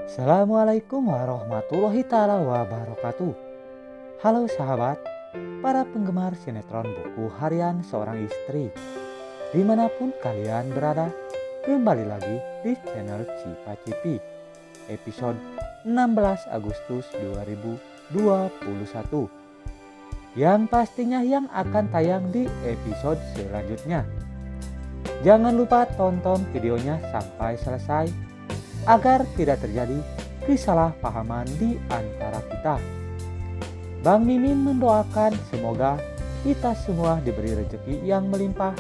Assalamualaikum warahmatullahi taala wabarakatuh. Halo sahabat, para penggemar sinetron buku harian seorang istri. Dimanapun kalian berada, kembali lagi di channel Cipa Cipi. Episode 16 Agustus 2021. Yang pastinya yang akan tayang di episode selanjutnya. Jangan lupa tonton videonya sampai selesai agar tidak terjadi kesalahpahaman di antara kita. Bang Mimin mendoakan semoga kita semua diberi rezeki yang melimpah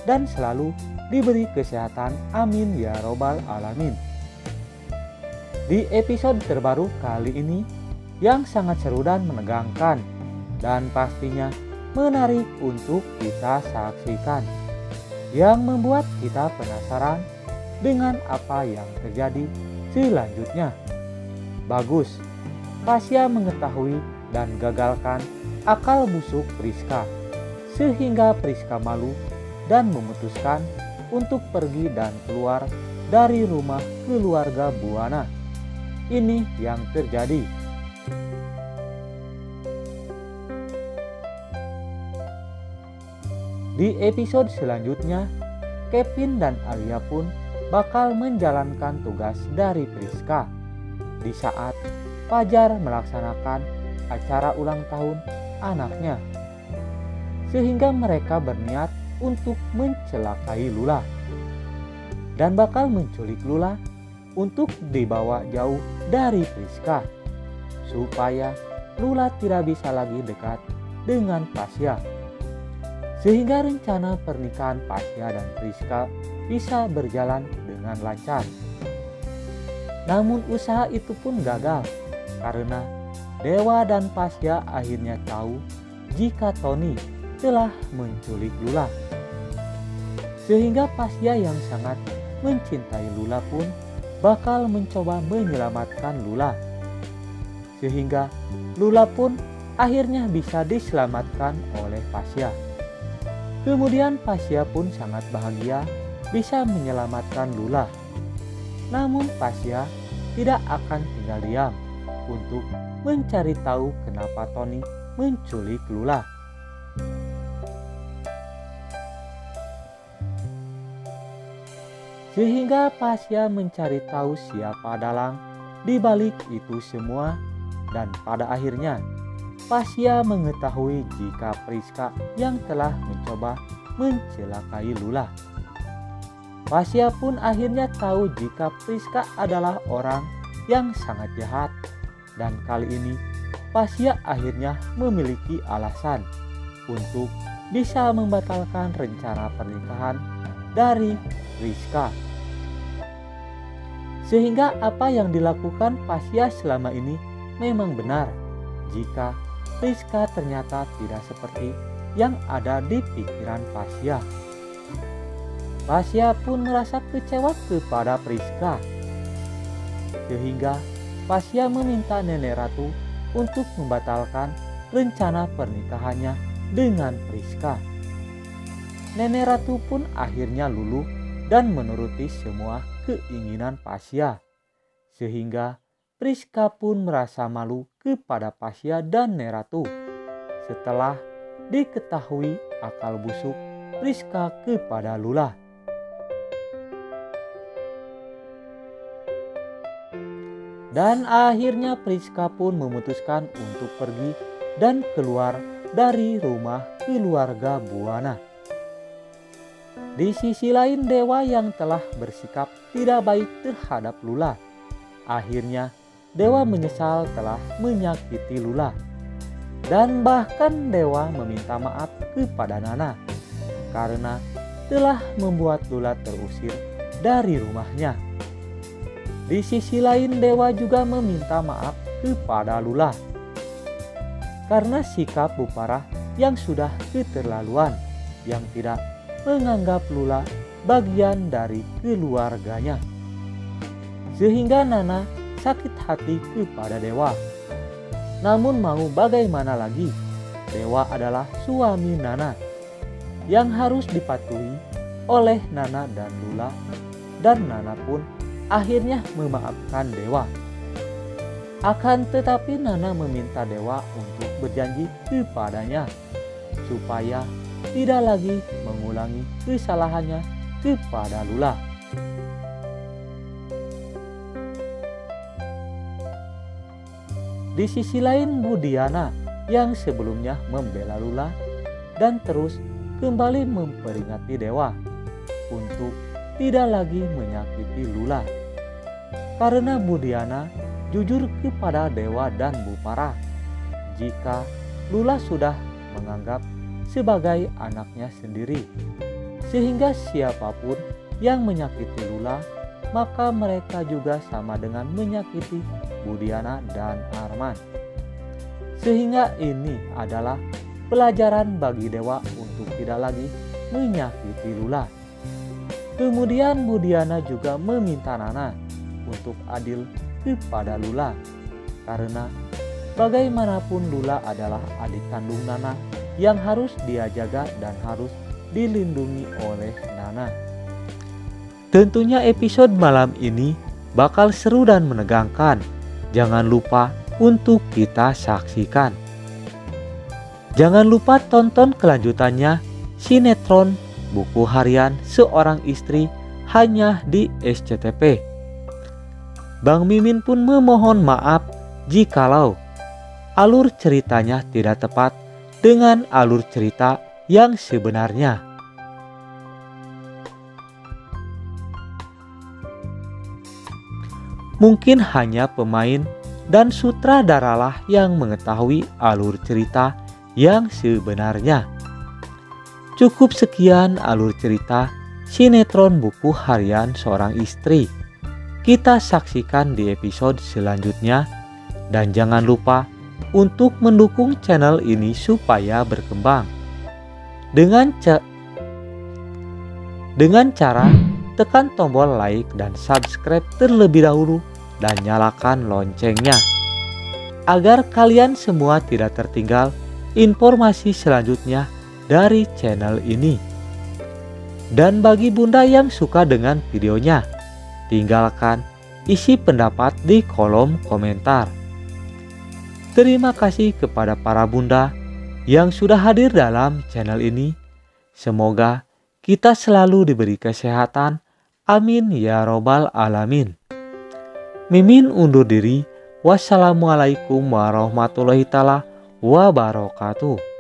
dan selalu diberi kesehatan, amin ya robbal alamin. Di episode terbaru kali ini yang sangat seru dan menegangkan dan pastinya menarik untuk kita saksikan, yang membuat kita penasaran dengan apa yang terjadi selanjutnya. Bagus, Pasya mengetahui dan gagalkan akal busuk Priska, sehingga Priska malu dan memutuskan untuk pergi dan keluar dari rumah keluarga Buana. Ini yang terjadi. Di episode selanjutnya, Kevin dan Alia pun bakal menjalankan tugas dari Priska di saat Fajar melaksanakan acara ulang tahun anaknya, sehingga mereka berniat untuk mencelakai Lula dan bakal menculik Lula untuk dibawa jauh dari Priska supaya Lula tidak bisa lagi dekat dengan Pasya, sehingga rencana pernikahan Pasya dan Priska bisa berjalan dengan lancar. Namun usaha itu pun gagal karena Dewa dan Pasya akhirnya tahu jika Tony telah menculik Lula, sehingga Pasya yang sangat mencintai Lula pun bakal mencoba menyelamatkan Lula, sehingga Lula pun akhirnya bisa diselamatkan oleh Pasya. Kemudian Pasya pun sangat bahagia bisa menyelamatkan Lula. Namun Pasya tidak akan tinggal diam untuk mencari tahu kenapa Tony menculik Lula. Sehingga Pasya mencari tahu siapa dalang di balik itu semua, dan pada akhirnya Pasya mengetahui jika Priska yang telah mencoba mencelakai Lula. Pasya pun akhirnya tahu jika Priska adalah orang yang sangat jahat, dan kali ini Pasya akhirnya memiliki alasan untuk bisa membatalkan rencana pernikahan dari Priska. Sehingga apa yang dilakukan Pasya selama ini memang benar jika Priska ternyata tidak seperti yang ada di pikiran Pasya. Pasya pun merasa kecewa kepada Priska, sehingga Pasya meminta Nenek Ratu untuk membatalkan rencana pernikahannya dengan Priska. Nenek Ratu pun akhirnya luluh dan menuruti semua keinginan Pasya, sehingga Priska pun merasa malu kepada Pasya dan Nenek Ratu setelah diketahui akal busuk Priska kepada Lula. Dan akhirnya Priska pun memutuskan untuk pergi dan keluar dari rumah keluarga Buana. Di sisi lain, Dewa yang telah bersikap tidak baik terhadap Lula. Akhirnya Dewa menyesal telah menyakiti Lula. Dan bahkan Dewa meminta maaf kepada Nana karena telah membuat Lula terusir dari rumahnya. Di sisi lain, Dewa juga meminta maaf kepada Lula karena sikap Buparah yang sudah keterlaluan, yang tidak menganggap Lula bagian dari keluarganya, sehingga Nana sakit hati kepada Dewa. Namun mau bagaimana lagi, Dewa adalah suami Nana yang harus dipatuhi oleh Nana dan Lula, dan Nana pun akhirnya memaafkan Dewa Akan tetapi Nana meminta dewa untuk berjanji kepadanya supaya tidak lagi mengulangi kesalahannya kepada Lula. Di sisi lain, Budiana yang sebelumnya membela Lula dan terus kembali memperingati dewa untuk tidak lagi menyakiti Lula. Karena Budiana jujur kepada dewa dan Bupara jika Lula sudah menganggap sebagai anaknya sendiri, sehingga siapapun yang menyakiti Lula maka mereka juga sama dengan menyakiti Budiana dan Arman. Sehingga ini adalah pelajaran bagi dewa untuk tidak lagi menyakiti Lula. Kemudian Budiana juga meminta Nana untuk adil kepada Lula, karena bagaimanapun Lula adalah adik kandung Nana yang harus dia jaga dan harus dilindungi oleh Nana. Tentunya episode malam ini bakal seru dan menegangkan. Jangan lupa untuk kita saksikan. Jangan lupa tonton kelanjutannya sinetron Buku Harian Seorang Istri hanya di SCTV. Bang Mimin pun memohon maaf jikalau alur ceritanya tidak tepat dengan alur cerita yang sebenarnya. Mungkin hanya pemain dan sutradaralah yang mengetahui alur cerita yang sebenarnya. Cukup sekian alur cerita sinetron Buku Harian Seorang Istri. Kita saksikan di episode selanjutnya, dan jangan lupa untuk mendukung channel ini supaya berkembang dengan cara tekan tombol like dan subscribe terlebih dahulu dan nyalakan loncengnya agar kalian semua tidak tertinggal informasi selanjutnya dari channel ini. Dan bagi bunda yang suka dengan videonya, tinggalkan isi pendapat di kolom komentar. Terima kasih kepada para bunda yang sudah hadir dalam channel ini. Semoga kita selalu diberi kesehatan. Amin ya robbal alamin. Mimin undur diri. Wassalamualaikum warahmatullahi wabarakatuh.